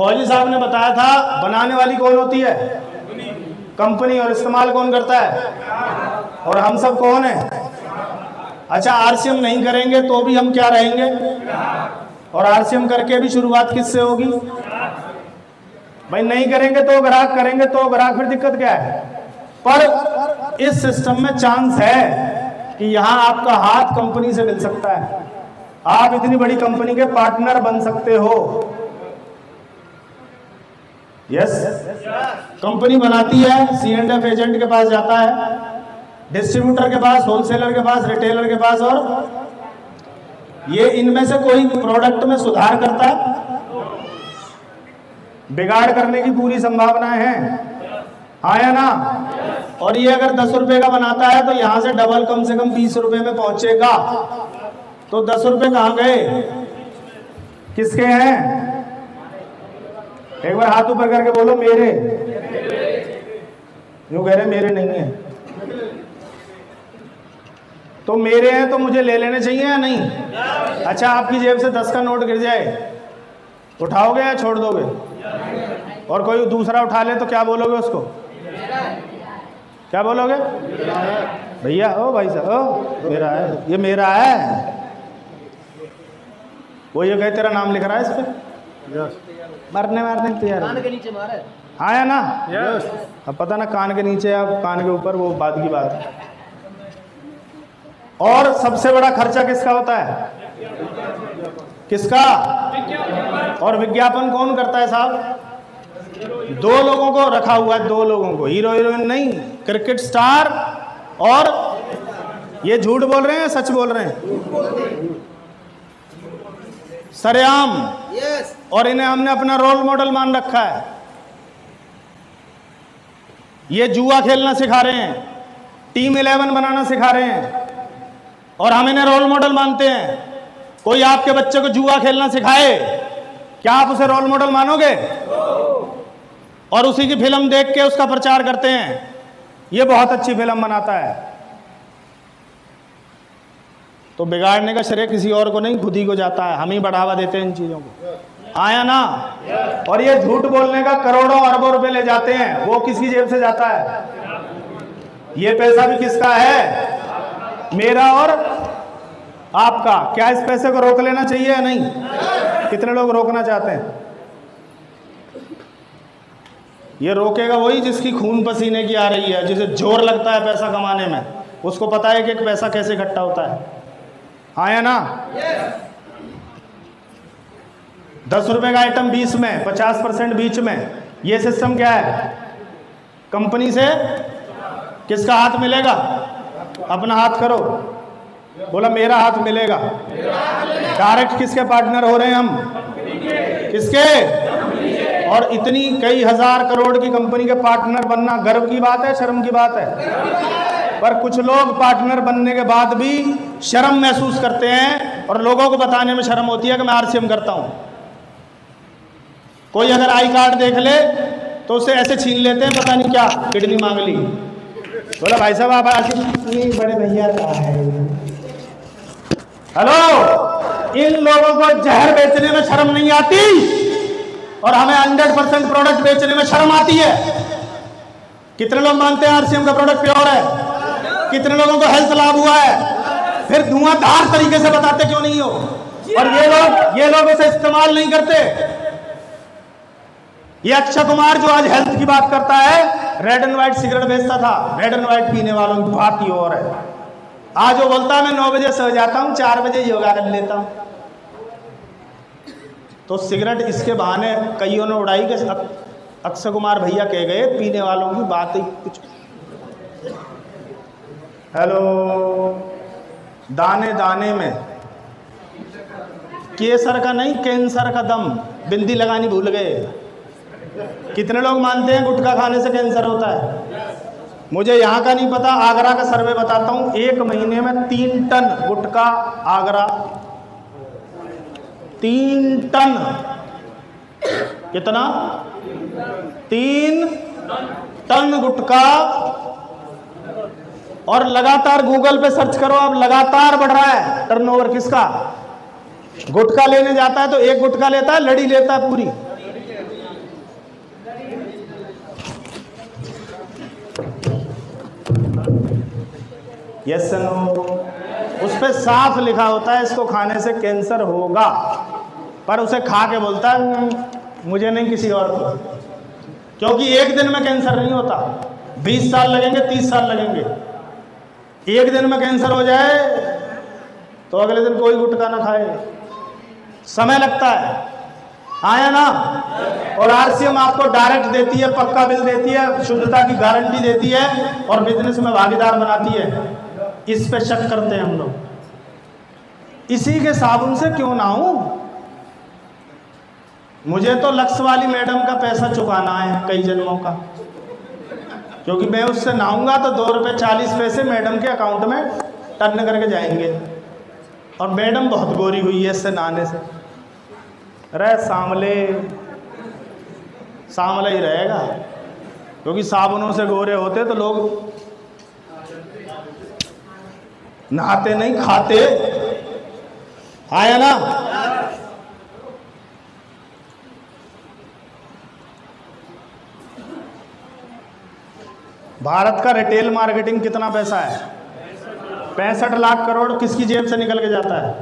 फौजी साहब ने बताया था बनाने वाली कौन होती है? कंपनी। और इस्तेमाल कौन करता है? और हम सब कौन है? अच्छा, आरसीएम नहीं करेंगे तो भी हम क्या रहेंगे? और आरसीएम करके भी शुरुआत किससे होगी? भाई नहीं करेंगे तो ग्राहक, करेंगे तो ग्राहक, फिर दिक्कत क्या है? पर इस सिस्टम में चांस है कि यहां आपका हाथ कंपनी से मिल सकता है, आप इतनी बड़ी कंपनी के पार्टनर बन सकते हो। यस, कंपनी बनाती है, C&F एजेंट के पास जाता है, डिस्ट्रीब्यूटर के पास, होलसेलर के पास, रिटेलर के पास, और ये इनमें से कोई प्रोडक्ट में सुधार करता है, बिगाड़ करने की पूरी संभावनाएं हैं, हाँ या ना? और ये अगर 10 रुपए का बनाता है तो यहां से डबल कम से कम 20 रुपए में पहुंचेगा। तो 10 रुपए कहां गए? किसके हैं? एक बार हाथ ऊपर करके बोलो मेरे। यूं कह रहे मेरे नहीं है, तो मेरे हैं तो मुझे ले लेने चाहिए या नहीं? अच्छा, आपकी जेब से 10 का नोट गिर जाए, उठाओगे या छोड़ दोगे? और कोई दूसरा उठा ले तो क्या बोलोगे उसको? क्या बोलोगे? भैया, ओ भाई साहब, ओ मेरा है, ये मेरा है। वो ये कहे तेरा नाम लिख रहा है इस पे, मरने तैयार, कान के नीचे मारे, हाँ या ना? अब पता ना कान के नीचे या कान के ऊपर, वो बात की बात है। और सबसे बड़ा खर्चा किसका होता है? किसका? और विज्ञापन कौन करता है साहब? 2 लोगों को रखा हुआ है, 2 लोगों को, हीरो हीरोइन नहीं, क्रिकेट स्टार और ये झूठ बोल रहे हैं सच बोल रहे हैं? सरेआम। और इन्हें हमने अपना रोल मॉडल मान रखा है। ये जुआ खेलना सिखा रहे हैं, टीम 11 बनाना सिखा रहे हैं, और हम इन्हें रोल मॉडल मानते हैं। कोई आपके बच्चे को जुआ खेलना सिखाए, क्या आप उसे रोल मॉडल मानोगे? और उसी की फिल्म देख के उसका प्रचार करते हैं, ये बहुत अच्छी फिल्म बनाता है। तो बिगाड़ने का श्रेय किसी और को नहीं, खुद ही को जाता है। हम ही बढ़ावा देते हैं इन चीजों को, आया ना? और ये झूठ बोलने का करोड़ों अरबों रुपए ले जाते हैं, वो किसकी जेब से जाता है? ये पैसा भी किसका है? मेरा और आपका। क्या इस पैसे को रोक लेना चाहिए या नहीं? कितने लोग रोकना चाहते हैं? ये रोकेगा वही जिसकी खून पसीने की आ रही है, जिसे जोर लगता है पैसा कमाने में, उसको पता है कि पैसा कैसे इकट्ठा होता है, हाँ या ना? 10 रुपए का आइटम 20 में, 50% बीच में, ये सिस्टम क्या है? कंपनी से किसका हाथ मिलेगा? अपना हाथ करो, बोला मेरा हाथ मिलेगा। डायरेक्ट किसके पार्टनर हो रहे हैं हम? किसके? और इतनी कई हजार करोड़ की कंपनी के पार्टनर बनना गर्व की बात है, शर्म की बात है? पर कुछ लोग पार्टनर बनने के बाद भी शर्म महसूस करते हैं, और लोगों को बताने में शर्म होती है कि मैं आरसीएम करता हूं। कोई अगर आई कार्ड देख ले तो उसे ऐसे छीन लेते हैं, पता नहीं क्या किडनी मांग ली। बोला भाई साहब आप आरसीएम बड़े भैया का है। हेलो, इन लोगों को जहर बेचने में शर्म नहीं आती, और हमें 100% प्रोडक्ट बेचने में शर्म आती है। कितने लोग मानते हैं आरसीएम का प्रोडक्ट प्योर है? कितने लोगों को हेल्थ लाभ हुआ है? फिर धुआंधार तरीके से बताते क्यों नहीं हो? और ये लोग इसे इस्तेमाल नहीं करते। ये अक्षय कुमार जो आज हेल्थ की बात करता है, रेड एंड व्हाइट सिगरेट बेचता था, रेड एंड व्हाइट पीने वालों की बात ही और है। आज वो बोलता है मैं 9 बजे सो जाता हूं, 4 बजे योगा कर लेता हूं। तो सिगरेट इसके बहाने कईयों ने उड़ाई कि अक्षय कुमार भैया कह गए पीने वालों की बात ही कुछ। हेलो, दाने दाने में केसर का नहीं, कैंसर का दम, बिंदी लगानी भूल गए। कितने लोग मानते हैं गुटखा खाने से कैंसर होता है? मुझे यहाँ का नहीं पता, आगरा का सर्वे बताता हूँ। 1 महीने में 3 टन गुटखा, आगरा 3 टन, कितना? 3 टन गुटखा। और लगातार गूगल पे सर्च करो, अब लगातार बढ़ रहा है टर्नओवर किसका? गुटखा लेने जाता है तो एक गुटखा लेता है, लड़ी लेता है पूरी। Yes no? उस पर साफ लिखा होता है इसको खाने से कैंसर होगा, पर उसे खा के बोलता है मुझे नहीं किसी और को, क्योंकि एक दिन में कैंसर नहीं होता, 20 साल लगेंगे, 30 साल लगेंगे। एक दिन में कैंसर हो जाए तो अगले दिन कोई गुटखा ना खाए, समय लगता है, आया ना? और आरसीएम आपको डायरेक्ट देती है, पक्का बिल देती है, शुद्धता की गारंटी देती है और बिजनेस में भागीदार बनाती है। इस पे शक करते हैं हम लोग। इसी के साबुन से क्यों नहाऊं? मुझे तो लक्स वाली मैडम का पैसा चुकाना है कई जन्मों का, क्योंकि मैं उससे नहाऊंगा तो 2 रुपये 40 पैसे मैडम के अकाउंट में टर्न करके जाएंगे। और मैडम बहुत गोरी हुई है इससे नहाने से। अरे सांवले सांवला ही रहेगा, क्योंकि साबुनों से गोरे होते तो लोग नहाते नहीं, खाते। आया ना? भारत का रिटेल मार्केटिंग कितना पैसा है? 65 लाख करोड़ किसकी जेब से निकल के जाता है?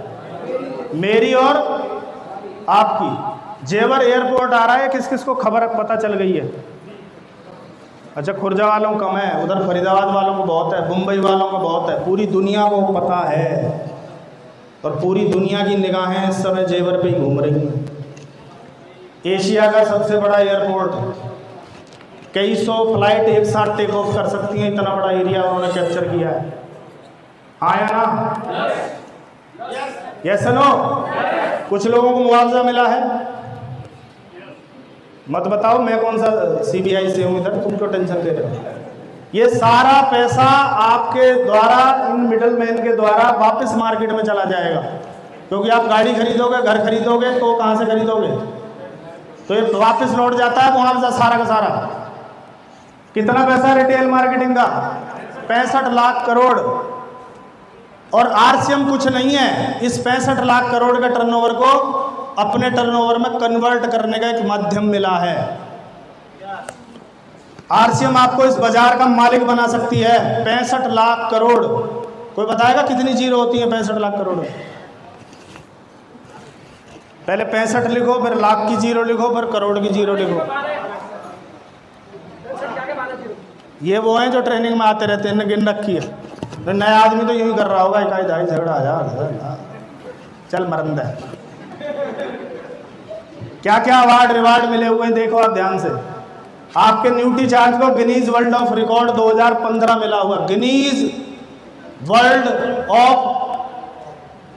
मेरी और आपकी। जेवर एयरपोर्ट आ रहा है, किस किस को खबर पता चल गई है? अच्छा, खुर्जा वालों को कम है, उधर फरीदाबाद वालों को बहुत है, मुंबई वालों को बहुत है, पूरी दुनिया को पता है। और पूरी दुनिया की निगाहें इस समय जेवर पे ही घूम रही हैं। एशिया का सबसे बड़ा एयरपोर्ट, कई सौ फ्लाइट एक साथ टेक ऑफ कर सकती हैं, इतना बड़ा एरिया उन्होंने कैप्चर किया है। आया ना? Yes no? कुछ लोगों को मुआवजा मिला है, मत बताओ मैं कौन सा सीबीआई से हूँ इधर, तुम क्यों टेंशन ले रहे हो? ये सारा पैसा आपके द्वारा, इन मिडल मैन के द्वारा वापस मार्केट में चला जाएगा, क्योंकि आप गाड़ी खरीदोगे, घर खरीदोगे तो कहाँ से खरीदोगे? तो ये वापस लौट जाता है मुआवजा सारा का सारा। कितना पैसा रिटेल मार्केटिंग का? 65 लाख करोड़। और आरसीएम कुछ नहीं है, इस 65 लाख करोड़ के टर्नओवर को अपने टर्नओवर में कन्वर्ट करने का एक माध्यम मिला है। आरसीएम आपको इस बाजार का मालिक बना सकती है। 65 लाख करोड़, कोई बताएगा कितनी जीरो होती है 65 लाख करोड़? पहले 65 लिखो, फिर लाख की जीरो लिखो, फिर करोड़ की जीरो लिखो। ये वो हैं जो ट्रेनिंग में आते रहते हैं, गिन रखी है। तो नया आदमी तो यूं ही कर रहा होगा, इकाई ढाई झगड़ा आ जा, चल मरंदा है। क्या क्या अवार्ड रिवार्ड मिले हुए हैं देखो आप ध्यान से। आपके न्यूट्री चार्ज को गिनीज वर्ल्ड ऑफ रिकॉर्ड 2015 मिला हुआ। गिनीज वर्ल्ड ऑफ,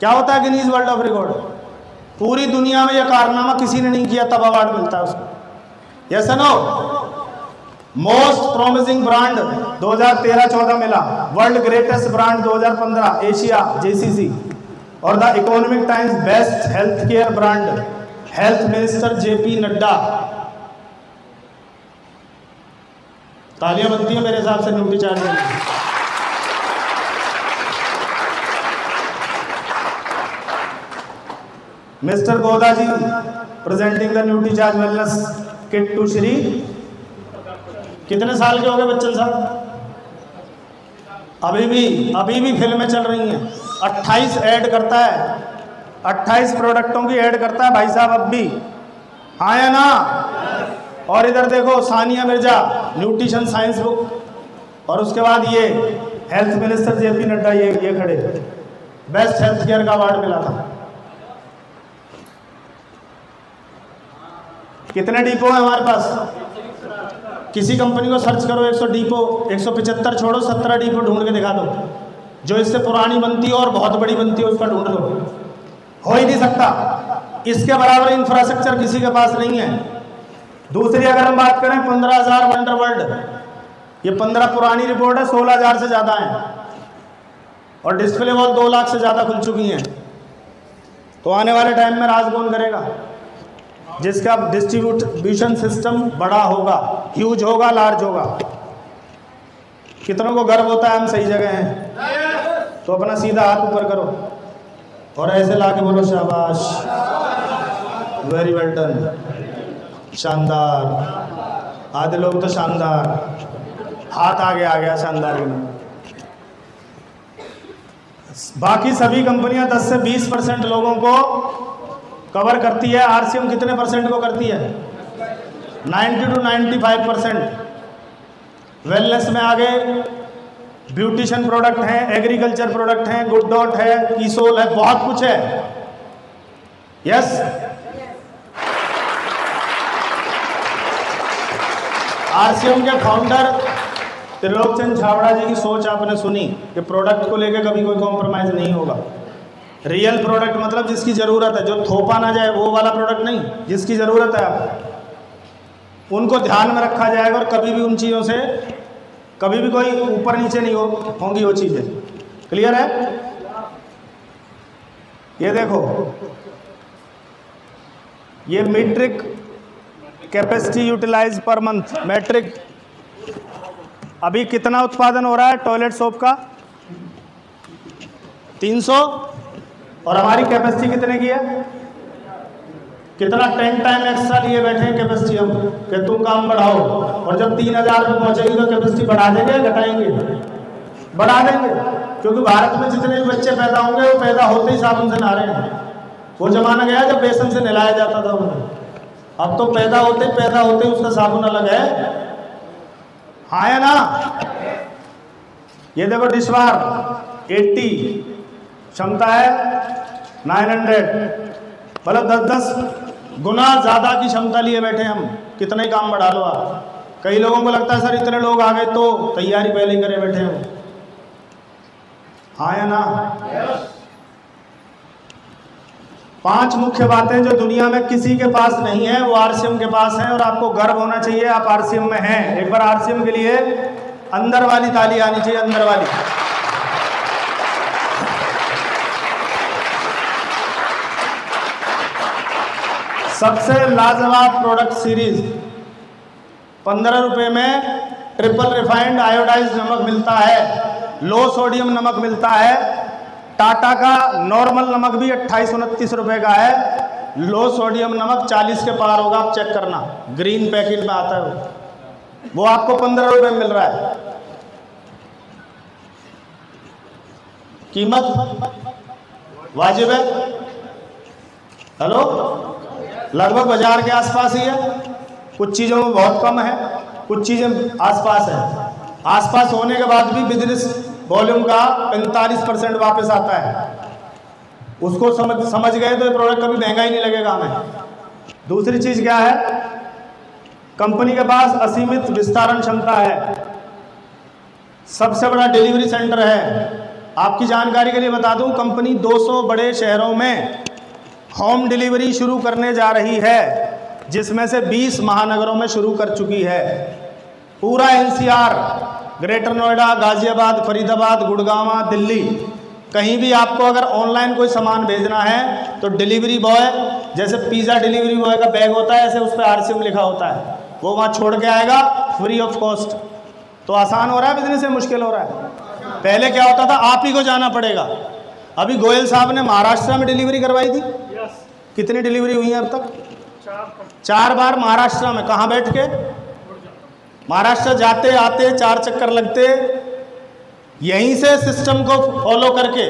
क्या होता है गिनीज वर्ल्ड ऑफ रिकॉर्ड? पूरी दुनिया में यह कारनामा किसी ने नहीं किया तब अवार्ड मिलता है उसको। Yes no? Most promising brand 2013-14 मिला। World greatest brand 2015 Asia JCC. और the Economic Times best health care brand, health minister JP Nadda. तालियां बनती हैं मेरे हिसाब से न्यूट्री चार्ज में। Mister Goda ji presenting the Nutri Charge wellness kit to Shri. कितने साल के हो गए बच्चन साहब? अभी भी फिल्में चल रही हैं। 28 ऐड करता है, 28 प्रोडक्टों की ऐड करता है भाई साहब अब भी। आया ना? और इधर देखो Sania Mirza nutrition science book, और उसके बाद ये हेल्थ मिनिस्टर जेपी नड्डा ये खड़े, बेस्ट हेल्थ केयर का अवार्ड मिला था। कितने डिपो हैं हमारे पास? किसी कंपनी को सर्च करो, 100 डिपो, 175 छोड़ो, 17 डिपो ढूंढ के दिखा दो जो इससे पुरानी बनती है और बहुत बड़ी बनती है, उसका ढूंढ दो। हो ही नहीं सकता। इसके बराबर इंफ्रास्ट्रक्चर किसी के पास नहीं है। दूसरी अगर हम बात करें 15,000 वंडर वर्ल्ड, ये 15 पुरानी रिपोर्ट है, 16,000 से ज़्यादा है। और डिस्प्ले वॉल 2 लाख से ज़्यादा खुल चुकी हैं। तो आने वाले टाइम में राज कौन करेगा? जिसका डिस्ट्रीब्यूशन सिस्टम बड़ा होगा, ह्यूज होगा, लार्ज होगा। कितनों को गर्व होता है हम सही जगह हैं? तो अपना सीधा हाथ ऊपर करो और ऐसे लाके बोलो शाबाश, वेरी वेल डन, शानदार। आधे लोग तो शानदार, हाथ आगे आ गया शानदार के नाम। बाकी सभी कंपनियां 10 से 20% लोगों को कवर करती है, आरसीएम कितने परसेंट को करती है? 90 to 95%। वेलनेस में आगे ब्यूटिशियन प्रोडक्ट हैं, एग्रीकल्चर प्रोडक्ट हैं, गुड डॉट है, ईसोल है, बहुत कुछ है। यस, आरसीएम के फाउंडर त्रिलोकचंद छाबड़ा जी की सोच आपने सुनी कि प्रोडक्ट को लेकर कभी कोई कॉम्प्रोमाइज़ नहीं होगा। रियल प्रोडक्ट मतलब जिसकी ज़रूरत है, जो थोपा ना जाए वो वाला प्रोडक्ट नहीं, जिसकी ज़रूरत है आपको उनको ध्यान में रखा जाएगा और कभी भी उन चीज़ों से कभी भी कोई ऊपर नीचे नहीं होंगी वो चीज़ें। क्लियर है? ये देखो, ये metric capacity utilise per month, metric. अभी कितना उत्पादन हो रहा है टॉयलेट सोप का? 300। और हमारी कैपेसिटी कितने की है? कितना 10 टाइम एक्स्ट्रा लिए बैठे हैं कैपेसिटी हम कि तुम काम बढ़ाओ। और जब 3000 पे पहुंचेगी तो कैपेसिटी बढ़ा देंगे, घटाएंगे? बढ़ा देंगे, क्योंकि भारत में जितने भी बच्चे पैदा होंगे वो पैदा होते ही साबुन से नहा रहे हैं। वो जमाना गया जब बेसन से नहलाया जाता था उन्हें। अब तो पैदा होते उसका साबुन अलग है। हाँ है ना? ये देखो डिशवार 80, क्षमता है 900, मतलब 10-10 गुना ज़्यादा की क्षमता लिए बैठे हम। कितना ही काम बढ़ा लो आप। कई लोगों को लगता है सर इतने लोग आ गए तो तैयारी पहले ही करे बैठे हम। हाँ या ना? 5 मुख्य बातें जो दुनिया में किसी के पास नहीं है वो आरसीएम के पास है, और आपको गर्व होना चाहिए आप आरसीएम में हैं। एक बार आरसीएम के लिए अंदर वाली ताली आनी चाहिए, अंदर वाली। सबसे लाजवाब प्रोडक्ट सीरीज 15 रुपए में ट्रिपल रिफाइंड आयोडाइज नमक मिलता है, लो सोडियम नमक मिलता है। टाटा का नॉर्मल नमक भी 28-29 रुपए का है। लो सोडियम नमक 40 के पार होगा, आप चेक करना, ग्रीन पैकेट में आता है वो आपको 15 रुपए में मिल रहा है। कीमत वाजिब है। हेलो, लगभग बाजार के आसपास ही है। कुछ चीज़ों में बहुत कम है, कुछ चीज़ें आसपास है। आसपास होने के बाद भी बिजनेस वॉल्यूम का 45% वापस आता है। उसको समझ गए तो ये प्रोडक्ट कभी महंगा ही नहीं लगेगा हमें। दूसरी चीज़ क्या है? कंपनी के पास असीमित विस्तारण क्षमता है, सबसे बड़ा डिलीवरी सेंटर है। आपकी जानकारी के लिए बता दूं, कंपनी 200 बड़े शहरों में होम डिलीवरी शुरू करने जा रही है, जिसमें से 20 महानगरों में शुरू कर चुकी है। पूरा एनसीआर, ग्रेटर नोएडा, गाजियाबाद, फरीदाबाद, गुड़गांव, दिल्ली, कहीं भी आपको अगर ऑनलाइन कोई सामान भेजना है तो डिलीवरी बॉय, जैसे पिज़्ज़ा डिलीवरी बॉय का बैग होता है ऐसे उस पर आरसीएम लिखा होता है, वो वहाँ छोड़ के आएगा फ्री ऑफ कॉस्ट। तो आसान हो रहा है बिजनेस, मुश्किल हो रहा है? पहले क्या होता था, आप ही को जाना पड़ेगा। अभी गोयल साहब ने महाराष्ट्र में डिलीवरी करवाई थी। कितनी डिलीवरी हुई है अब तक? 4 बार महाराष्ट्र में। कहाँ बैठ के? महाराष्ट्र जाते आते 4 चक्कर लगते। यहीं से सिस्टम को फॉलो करके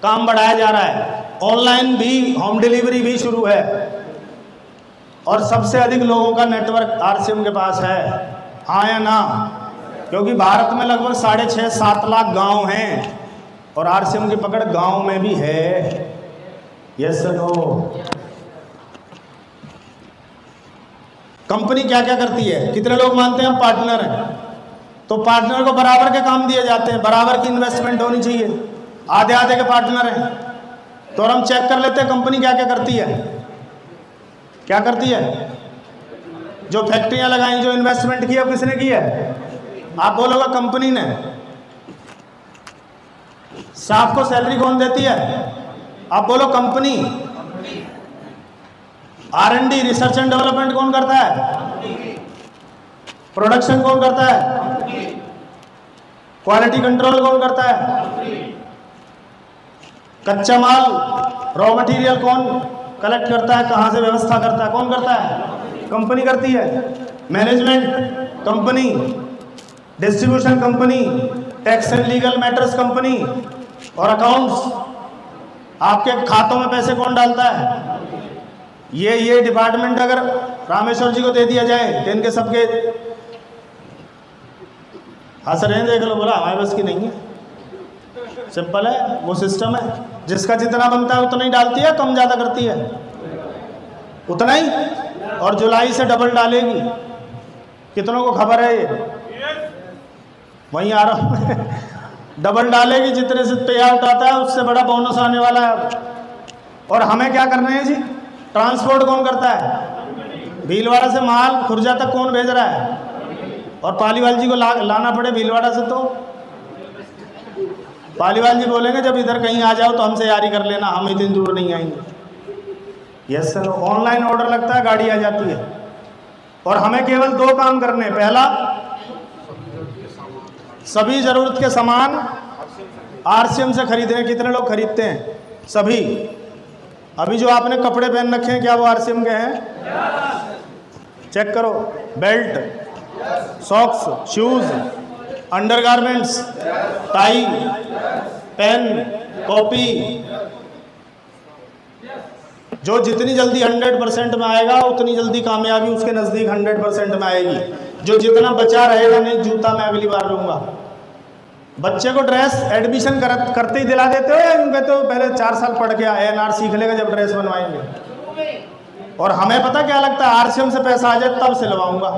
काम बढ़ाया जा रहा है। ऑनलाइन भी, होम डिलीवरी भी शुरू है, और सबसे अधिक लोगों का नेटवर्क आरसीएम के पास है। हाँ या ना? क्योंकि भारत में लगभग 6.5-7 लाख गांव हैं, और आरसीएम की पकड़ गांव में भी है। Yes no? कंपनी क्या क्या करती है? कितने लोग मानते हैं हम पार्टनर हैं? तो पार्टनर को बराबर के काम दिए जाते हैं, बराबर की इन्वेस्टमेंट होनी चाहिए। आधे आधे के पार्टनर हैं तो हम चेक कर लेते हैं कंपनी क्या क्या करती है। क्या करती है? जो फैक्ट्रियां लगाई, जो इन्वेस्टमेंट की है, किसने की है? आप बोलोगे कंपनी ने। स्टाफ को सैलरी कौन देती है? आप बोलो company. R&D, research and development कौन करता है? प्रोडक्शन कौन करता है? क्वालिटी कंट्रोल कौन करता है? कच्चा माल, रॉ मटेरियल कौन कलेक्ट करता है, कहाँ से व्यवस्था करता है, कौन करता है? कंपनी करती है। Management company, distribution company, tax and legal matters company, और अकाउंट्स, आपके खातों में पैसे कौन डालता है? ये डिपार्टमेंट अगर रामेश्वर जी को दे दिया जाए तो इनके सबके हंस रहे हैं, देख लो, बोला हमारे बस की नहीं है। सिंपल है, वो सिस्टम है, जिसका जितना बनता है उतना ही डालती है, कम ज़्यादा करती है उतना ही, और जुलाई से डबल डालेगी। कितनों को खबर है ये? वहीं आ रहा हूँ डबल डालेगी, जितने से पे आउट आता है उससे बड़ा बोनस आने वाला है। और हमें क्या करना है जी? ट्रांसपोर्ट कौन करता है? भीलवाड़ा से माल खुर्जा तक कौन भेज रहा है? और पालीवाल जी को लाना पड़े भीलवाड़ा से, तो पालीवाल जी बोलेंगे जब इधर कहीं आ जाओ तो हमसे यारी कर लेना, हम इतनी दूर नहीं आएंगे। यस सर, ऑनलाइन ऑर्डर लगता है, गाड़ी आ जाती है। और हमें केवल 2 काम करने हैं। पहला, सभी ज़रूरत के सामान आरसीएम से खरीदने। कितने लोग खरीदते हैं? सभी। अभी जो आपने कपड़े पहन रखे हैं, क्या वो आरसीएम के हैं? चेक करो। Belt, socks, shoes, undergarments, tie, pen, copy, जो जितनी जल्दी 100% में आएगा उतनी जल्दी कामयाबी उसके नज़दीक 100% में आएगी। जो जितना बचा रहेगा, नहीं जूता मैं अगली बार लूँगा। बच्चे को ड्रेस एडमिशन करते ही दिला देते हो, या यूँ कहते हो पहले 4 साल पढ़ के ANR सीख लेगा जब ड्रेस बनवाएंगे। और हमें पता क्या लगता है, आरसीएम से पैसा आ जाए तब सिलवाऊंगा।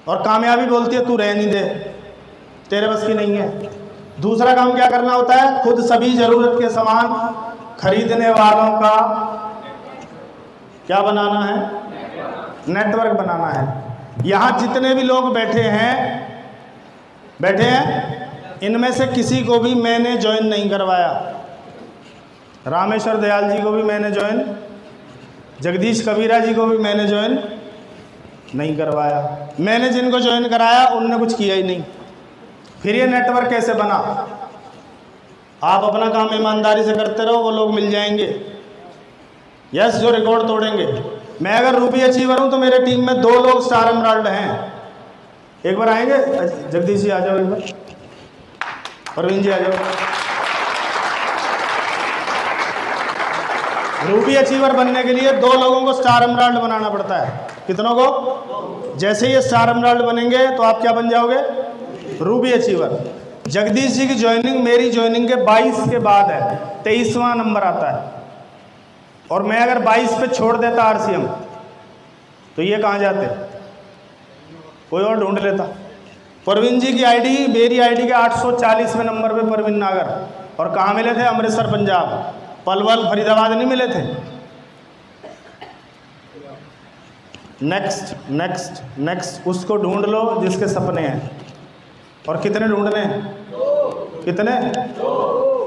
और कामयाबी बोलती है तू रह नहीं दे, तेरे बस की नहीं है। दूसरा काम क्या करना होता है? खुद सभी ज़रूरत के सामान खरीदने वालों का क्या बनाना है? नेटवर्क बनाना है। यहाँ जितने भी लोग बैठे हैं, इनमें से किसी को भी मैंने ज्वाइन नहीं करवाया। रामेश्वर दयाल जी को भी मैंने ज्वाइन, जगदीश कबीरा जी को भी मैंने ज्वाइन नहीं करवाया। मैंने जिनको ज्वाइन कराया उन्होंने कुछ किया ही नहीं। फिर ये नेटवर्क कैसे बना? आप अपना काम ईमानदारी से करते रहो, वो लोग मिल जाएंगे। यस, जो रिकॉर्ड तोड़ेंगे। मैं अगर रूबी अचीवर हूँ तो मेरे टीम में 2 लोग स्टार एमराल्ड हैं। एक बार आएंगे? जगदीश जी आ जाओ, एक बार प्रवीण जी आ जाओ। रूबी अचीवर बनने के लिए 2 लोगों को स्टार एमराल्ड बनाना पड़ता है। कितनों को? जैसे ये स्टार एमराल्ड बनेंगे तो आप क्या बन जाओगे? Ruby achiever. जगदीश जी की ज्वाइनिंग मेरी ज्वाइनिंग के 22 के बाद है, 23वां नंबर आता है। और मैं अगर 22 पे छोड़ देता आरसीएम तो ये कहाँ जाते? कोई और ढूंढ लेता। प्रवीण जी की आईडी मेरी आईडी के 840वें नंबर पे प्रवीण नागर। और कहाँ मिले थे? अमृतसर पंजाब, पलवल फरीदाबाद नहीं मिले थे। नेक्स्ट नेक्स्ट नेक्स्ट, उसको ढूंढ लो जिसके सपने हैं। और कितने ढूंढने हैं? कितने?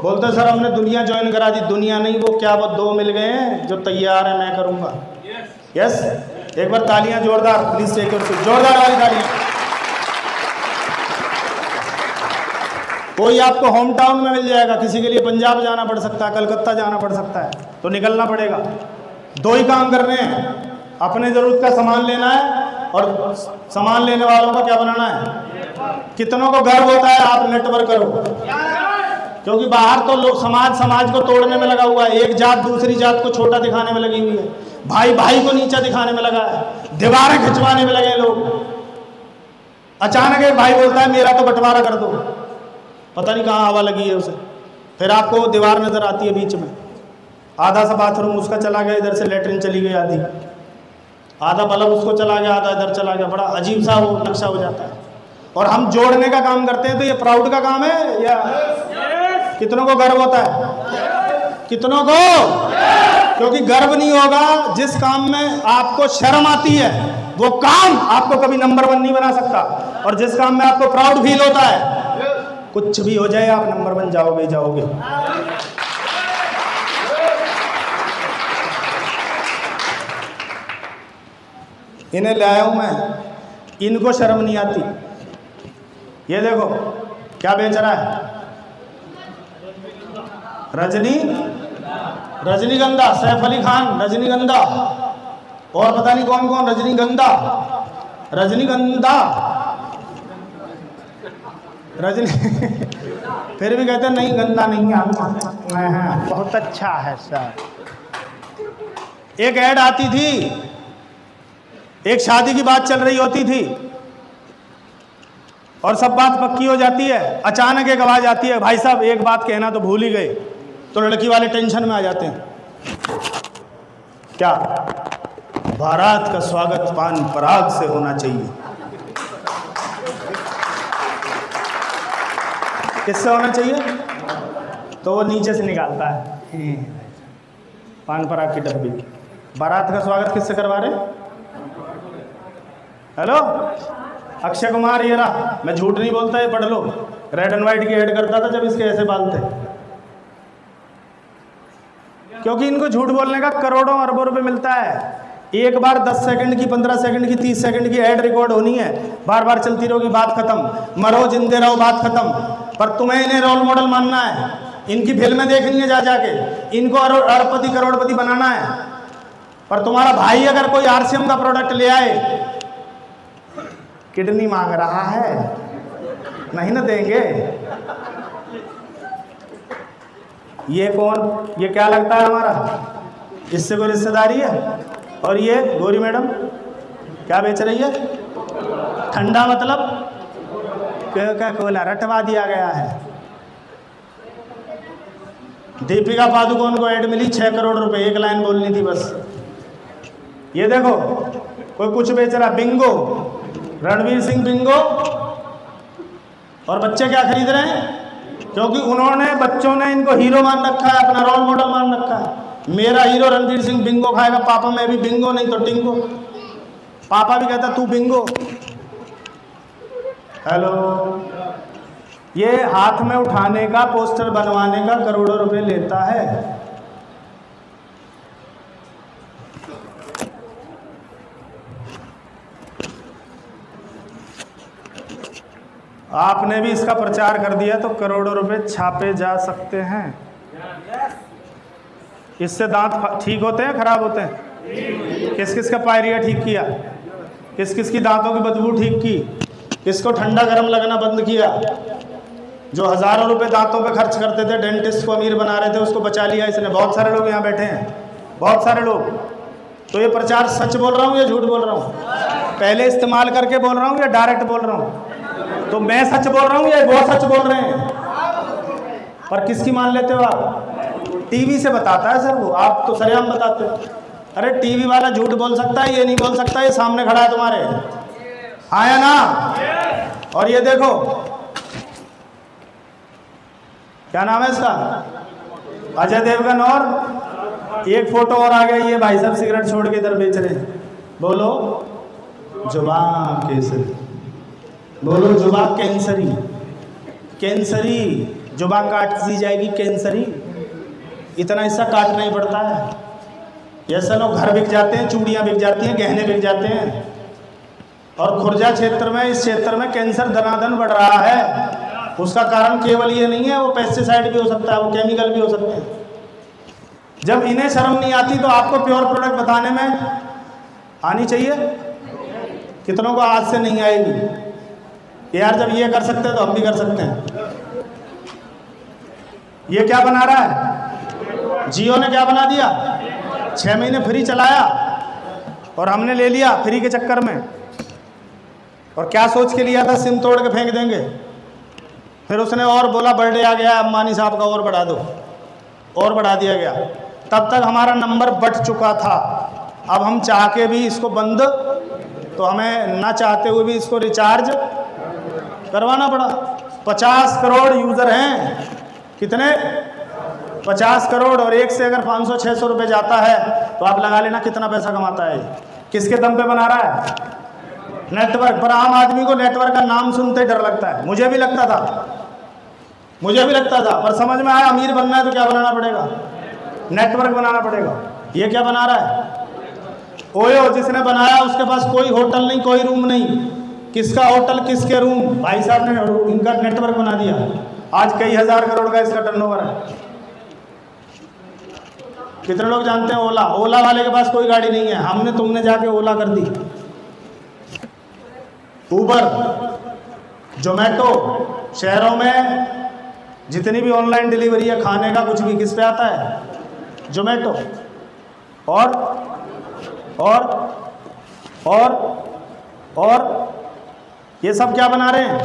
बोलते सर हमने दुनिया ज्वाइन करा दी। दुनिया नहीं, वो क्या, वो 2 मिल गए हैं जो तैयार है, मैं करूँगा। यस, एक बार तालियां जोरदार प्लीज, एक बार जोरदार वाली तालियां। कोई आपको होम टाउन में मिल जाएगा, किसी के लिए पंजाब जाना पड़ सकता है, कलकत्ता जाना पड़ सकता है, तो निकलना पड़ेगा। 2 ही काम करने हैं, अपने ज़रूरत का सामान लेना है और सामान लेने वालों का क्या बनाना है। कितनों को गर्व होता है आप नेटवर्क करो? क्योंकि बाहर तो लोग समाज को तोड़ने में लगा हुआ है। एक जात दूसरी जात को छोटा दिखाने में लगी हुई है, भाई भाई को नीचा दिखाने में लगा है, दीवारें खिंचवाने में लगे लोग। अचानक एक भाई बोलता है मेरा तो बंटवारा कर दो, पता नहीं कहाँ हवा लगी है उसे। फिर आपको दीवार नजर आती है बीच में, आधा सा बाथरूम उसका चला गया, इधर से लेटरिन चली गई आधी, आधा बल्ब उसको चला गया, आधा इधर चला गया। बड़ा अजीब सा वो नक्शा हो जाता है। और हम जोड़ने का काम करते हैं, तो ये प्राउड का काम है या कितनों को गर्व होता है? कितनों को? क्योंकि गर्व नहीं होगा जिस काम में आपको शर्म आती है, वो काम आपको कभी नंबर 1 नहीं बना सकता। और जिस काम में आपको प्राउड फील होता है, कुछ भी हो जाए आप नंबर 1 जाओगे जाओगे। इन्हें ले आया हूं मैं, इनको शर्म नहीं आती। ये देखो क्या बेच रहा है, रजनीगंधा, सैफ अली खान रजनीगंधा, और पता नहीं कौन कौन रजनीगंधा फिर भी कहते नहीं गंदा नहीं है, बहुत अच्छा है सर। एक ऐड आती थी, एक शादी की बात चल रही होती थी और सब बात पक्की हो जाती है, अचानक एक आवाज आती है, भाई साहब एक बात कहना तो भूल ही गए। तो लड़की वाले टेंशन में आ जाते हैं, क्या? बारात का स्वागत पान पराग से होना चाहिए। किससे होना चाहिए? तो वो नीचे से निकालता है पान पराग की डब्बी। बारात का स्वागत किससे करवा रहे? हेलो अक्षय कुमार, ये रहा, मैं झूठ नहीं बोलता, ये पढ़ लो, रेड एंड व्हाइट की ऐड करता था जब इसके ऐसे बाल थे। क्योंकि इनको झूठ बोलने का करोड़ों अरबों रुपए मिलता है। एक बार 10 सेकंड की, 15 सेकंड की, 30 सेकंड की ऐड रिकॉर्ड होनी है, बार बार चलती रहोगी, बात खत्म, मरो जिंदे रहो, बात खत्म। पर तुम्हें इन्हें रोल मॉडल मानना है, इनकी फिल्में देखनी है जा जाके, इनको अरबपति करोड़पति बनाना है। पर तुम्हारा भाई अगर कोई आरसीएम का प्रोडक्ट ले आए, किडनी मांग रहा है, नहीं ना देंगे। ये कौन, ये क्या लगता है हमारा? इससे कोई रिश्तेदारी है? और ये गोरी मैडम क्या बेच रही है? ठंडा, मतलब कोका कोला रटवा दिया गया है। दीपिका पादुकोण को ऐड मिली 6 करोड़ रुपए, एक लाइन बोलनी थी बस। ये देखो कोई कुछ बेच रहा, बिंगो, रणवीर सिंह बिंगो, और बच्चे क्या खरीद रहे हैं? क्योंकि उन्होंने, बच्चों ने इनको हीरो मान रखा है, अपना रोल मॉडल मान रखा है। मेरा हीरो रणवीर सिंह बिंगो खाएगा, पापा मैं भी बिंगो, नहीं तो टिंगो। पापा भी कहता तू बिंगो। हेलो, ये हाथ में उठाने का, पोस्टर बनवाने का करोड़ों रुपए लेता है। आपने भी इसका प्रचार कर दिया तो करोड़ों रुपए छापे जा सकते हैं। इससे दांत ठीक होते हैं, खराब होते हैं? किस किस का पायरिया ठीक किया? किस किस की दांतों की बदबू ठीक की? किसको ठंडा गर्म लगना बंद किया? जो हज़ारों रुपए दांतों पे खर्च करते थे, डेंटिस्ट को अमीर बना रहे थे, उसको बचा लिया इसने। बहुत सारे लोग यहाँ बैठे हैं, बहुत सारे लोग। तो ये प्रचार सच बोल रहा हूँ या झूठ बोल रहा हूँ? पहले इस्तेमाल करके बोल रहा हूँ या डायरेक्ट बोल रहा हूँ? तो मैं सच बोल रहा हूँ या वो सच बोल रहे हैं? पर किसकी मान लेते हो आप? टीवी से बताता है सर वो, आप तो सरेआम बताते हो। अरे टीवी वाला झूठ बोल सकता है, ये नहीं बोल सकता, ये सामने खड़ा है तुम्हारे, हाँ या ना? और ये देखो क्या नाम है इसका, अजय देवगन, और एक फोटो और आ गया, ये भाई साहब सिगरेट छोड़ के इधर बेच रहे हैं। बोलो जुबान केसरी, बोलो जुबान कैंसरी, कैंसरी, जुबान काट दी जाएगी कैंसरी। इतना हिस्सा काटना ही पड़ता है। ऐसा लोग घर बिक जाते हैं, चूड़ियाँ बिक जाती हैं, गहने बिक जाते हैं। और खुर्जा क्षेत्र में, इस क्षेत्र में कैंसर दनादन बढ़ रहा है। उसका कारण केवल ये नहीं है, वो पेस्टिसाइड भी हो सकता है, वो केमिकल भी हो सकते हैं। जब इन्हें शर्म नहीं आती तो आपको प्योर प्रोडक्ट बताने में आनी चाहिए। कितनों को आज से नहीं आएगी यार, जब ये कर सकते हैं तो हम भी कर सकते हैं। ये क्या बना रहा है? जियो ने क्या बना दिया? 6 महीने फ्री चलाया और हमने ले लिया फ्री के चक्कर में। और क्या सोच के लिया था, सिम तोड़ के फेंक देंगे। फिर उसने और बोला बर्थडे आ गया अंबानी साहब का, और बढ़ा दो, और बढ़ा दिया गया। तब तक हमारा नंबर बढ़ चुका था। अब हम चाह के भी इसको बंद, तो हमें ना चाहते हुए भी इसको रिचार्ज करवाना पड़ा। 50 करोड़ यूज़र हैं। कितने? 50 करोड़। और एक से अगर 500-600 रुपये जाता है तो आप लगा लेना कितना पैसा कमाता है। किसके दम पे बना रहा है? नेटवर्क पर। आम आदमी को नेटवर्क का नाम सुनते ही डर लगता है। मुझे भी लगता था, मुझे भी लगता था, पर समझ में आया अमीर बनना है तो क्या बनाना पड़ेगा? नेटवर्क बनाना पड़ेगा। ये क्या बना रहा है? ओयो, जिसने बनाया उसके पास कोई होटल नहीं, कोई रूम नहीं। किसका होटल, किसके रूम? भाई साहब ने इनका नेटवर्क बना दिया। आज कई हजार करोड़ का इसका टर्नओवर है। कितने लोग जानते हैं ओला? ओला वाले के पास कोई गाड़ी नहीं है, हमने तुमने जाके ओला कर दी। उबर, जोमेटो, शहरों में जितनी भी ऑनलाइन डिलीवरी है खाने का कुछ भी किस पे आता है? जोमेटो। और ये सब क्या बना रहे हैं?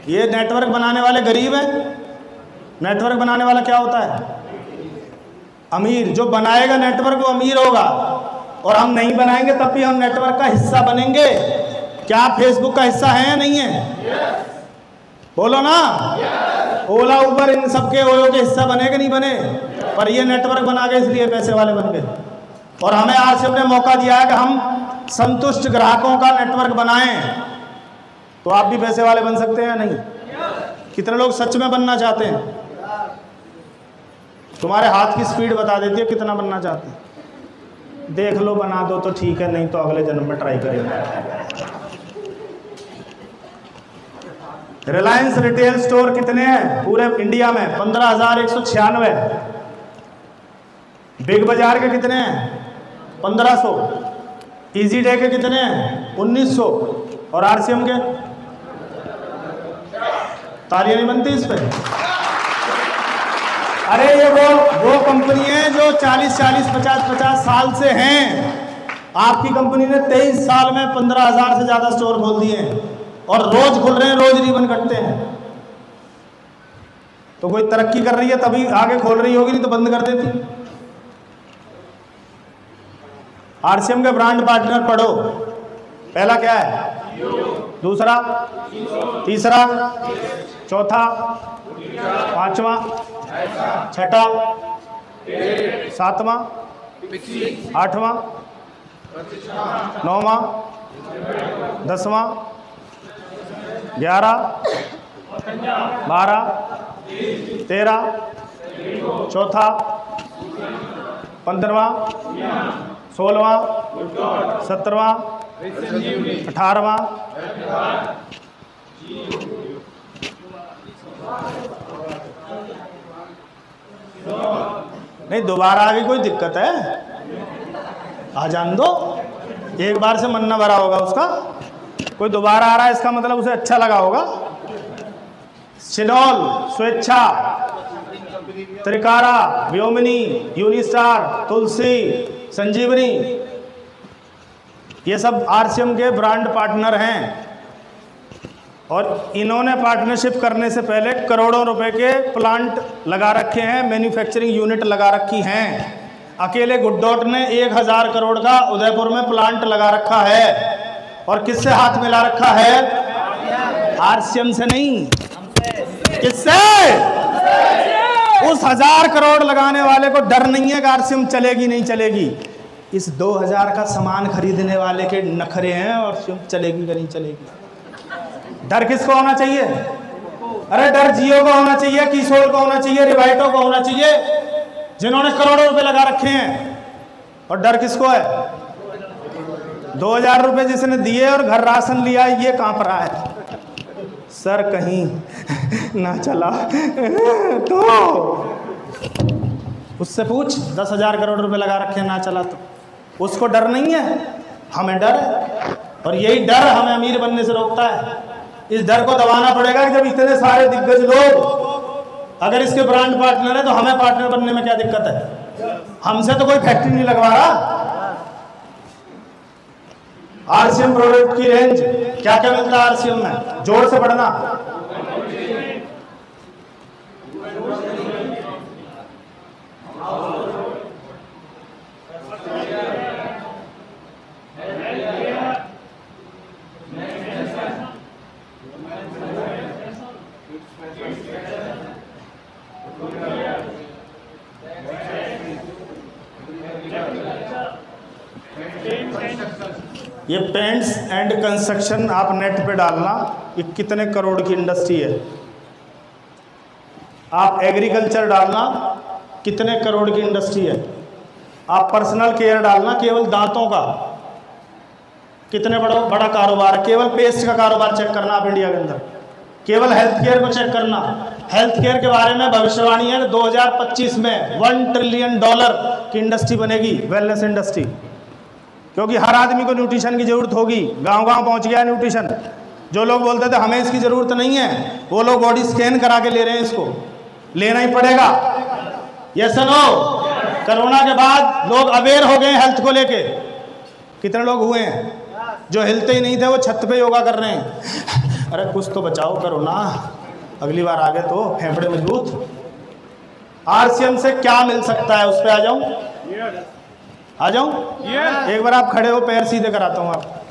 ये नेटवर्क बनाने वाले गरीब हैं। नेटवर्क बनाने वाला क्या होता है? अमीर। जो बनाएगा नेटवर्क वो अमीर होगा, और हम नहीं बनाएंगे तब भी हम नेटवर्क का हिस्सा बनेंगे। क्या आप फेसबुक का हिस्सा हैं या नहीं है? बोलो ना। ओला उबर इन सबके ओयो के हिस्सा बने कि नहीं बने? पर ये नेटवर्क बना के इसलिए पैसे वाले बन गए। और हमें आसिफ ने मौका दिया है कि हम संतुष्ट ग्राहकों का नेटवर्क बनाएं, तो आप भी पैसे वाले बन सकते हैं या नहीं? कितने लोग सच में बनना चाहते हैं? तुम्हारे हाथ की स्पीड बता देती है कितना बनना चाहते हैं। देख लो, बना दो तो ठीक है, नहीं तो अगले जन्म में ट्राई करेंगे। रिलायंस रिटेल स्टोर कितने हैं पूरे इंडिया में? 15,196। बिग बाजार के कितने हैं? 1500। इजी डे के कितने हैं? 1900। और आरसीएम के? तालियां नहीं बनती इस पे? अरे ये वो कंपनी है जो 40-40, 50-50 साल से हैं। आपकी कंपनी ने 23 साल में 15,000 से ज्यादा स्टोर खोल दिए हैं, और रोज खुल रहे हैं, रोज रिबन कटते हैं। तो कोई तरक्की कर रही है तभी आगे खोल रही होगी, नहीं तो बंद कर देती। आरसीएम के ब्रांड पार्टनर पढ़ो। पहला क्या है? दूसरा, तीसरा, चौथा, पांचवा, छठा, सातवां, आठवां, नौवां, 10वां, 11, 12, 13, चौथा, 15वां, 16वां, 17वां, 18वां। नहीं, दोबारा आगे कोई दिक्कत है? आ जान दो। एक बार से मन न भरा होगा उसका, कोई दोबारा आ रहा है इसका मतलब उसे अच्छा लगा होगा। सिनोल, स्वेच्छा, त्रिकारा, व्योमिनी, यूनिस्टार, तुलसी, संजीवनी, ये सब आरसीएम के ब्रांड पार्टनर हैं। और इन्होंने पार्टनरशिप करने से पहले करोड़ों रुपए के प्लांट लगा रखे हैं, मैन्युफैक्चरिंग यूनिट लगा रखी हैं। अकेले गुड्डोट ने 1000 करोड़ का उदयपुर में प्लांट लगा रखा है। और किससे हाथ मिला रखा है? आरसीएम से नहीं। किससे? उस 1000 करोड़ लगाने वाले को डर नहीं है कि आरसीएम चलेगी नहीं चलेगी। इस 2000 का सामान खरीदने वाले के नखरे हैं और चलेगी कि नहीं चलेगी। डर किसको होना चाहिए? अरे डर जियो को होना चाहिए, किशोर को होना चाहिए, रिवाइटो को होना चाहिए, जिन्होंने करोड़ों रुपए लगा रखे हैं। और डर किसको है? 2000 रुपए जिसने दिए और घर राशन लिया, ये कांप रहा है। सर कहीं ना चला तो उससे पूछ, 10,000 करोड़ रुपए लगा रखे हैं, ना चला तो उसको डर नहीं है, हमें डर है। और यही डर हमें अमीर बनने से रोकता है। इस डर को दबाना पड़ेगा कि जब इतने सारे दिग्गज लोग अगर इसके ब्रांड पार्टनर है तो हमें पार्टनर बनने में क्या दिक्कत है? हमसे तो कोई फैक्ट्री नहीं लगवा रहा। आरसीएम प्रोडक्ट की रेंज क्या क्या मिलता है आरसीएम में? जोर से पढ़ना। ये पेंट्स एंड कंस्ट्रक्शन आप नेट पे डालना, ये कितने करोड़ की इंडस्ट्री है। आप एग्रीकल्चर डालना, कितने करोड़ की इंडस्ट्री है। आप पर्सनल केयर डालना, केवल दांतों का कितने बड़ा कारोबार है। केवल पेस्ट का कारोबार चेक करना आप इंडिया के अंदर। केवल हेल्थ केयर को चेक करना। हेल्थ केयर के बारे में भविष्यवाणी है 2025 में $1 ट्रिलियन की इंडस्ट्री बनेगी, वेलनेस इंडस्ट्री। क्योंकि हर आदमी को न्यूट्रिशन की जरूरत होगी। गांव-गांव पहुंच गया न्यूट्रिशन। जो लोग बोलते थे हमें इसकी ज़रूरत नहीं है, वो लोग बॉडी स्कैन करा के ले रहे हैं, इसको लेना ही पड़ेगा। ये सुनो, कोरोना के बाद लोग अवेयर हो गए हेल्थ को लेके। कितने लोग हुए हैं जो हिलते ही नहीं थे, वो छत पे योगा कर रहे हैं। अरे कुछ तो बचाओ करो ना, अगली बार आगे तो फेफड़े मजबूत। आरसीएम से क्या मिल सकता है, उस पर आ जाऊं? आ जाऊं? एक बार आप खड़े हो, पैर सीधे कराता हूं आप।